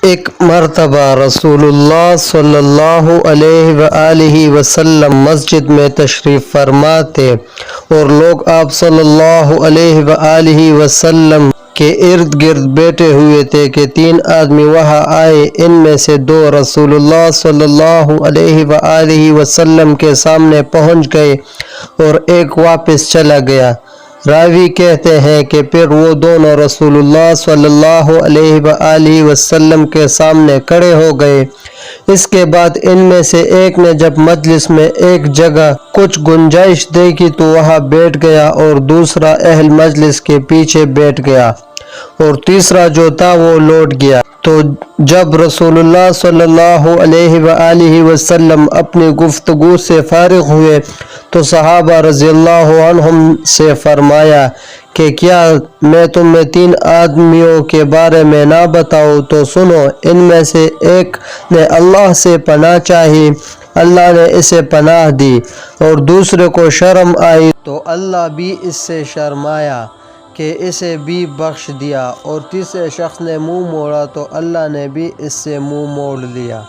ایک مرتبہ رسول اللہ صلی اللہ علیہ وآلہ وسلم مسجد میں تشریف فرما تھے اور لوگ آپ صلی اللہ علیہ وآلہ وسلم کے ارد گرد بیٹھے ہوئے تھے کہ تین آدمی وہاں آئے۔ ان میں سے دو رسول اللہ صلی اللہ علیہ وآلہ وسلم کے سامنے پہنچ گئے اور ایک واپس چلا گیا۔ راوی کہتے ہیں کہ پھر وہ دونوں رسول اللہ صلی اللہ علیہ وآلہ وسلم کے سامنے کھڑے ہو گئے۔ اس کے بعد ان میں سے ایک نے جب مجلس میں ایک جگہ کچھ گنجائش دیکھی تو وہاں بیٹھ گیا اور دوسرا اہل مجلس کے پیچھے بیٹھ گیا اور تیسرا جو تھا وہ لوٹ گیا۔ تو جب رسول اللہ صلی اللہ علیہ وآلہ وسلم اپنی گفتگو سے فارغ ہوئے تو صحابہ رضی اللہ عنہم سے فرمایا کہ کیا میں تمہیں تین آدمیوں کے بارے میں نہ بتاؤں؟ تو سنو، ان میں سے ایک نے اللہ سے پناہ چاہی، اللہ نے اسے پناہ دی، اور دوسرے کو شرم آئی تو اللہ بھی اس سے شرمایا کہ اسے بھی بخش دیا، اور تیسرے شخص نے منہ موڑا تو اللہ نے بھی اس سے منہ موڑ لیا۔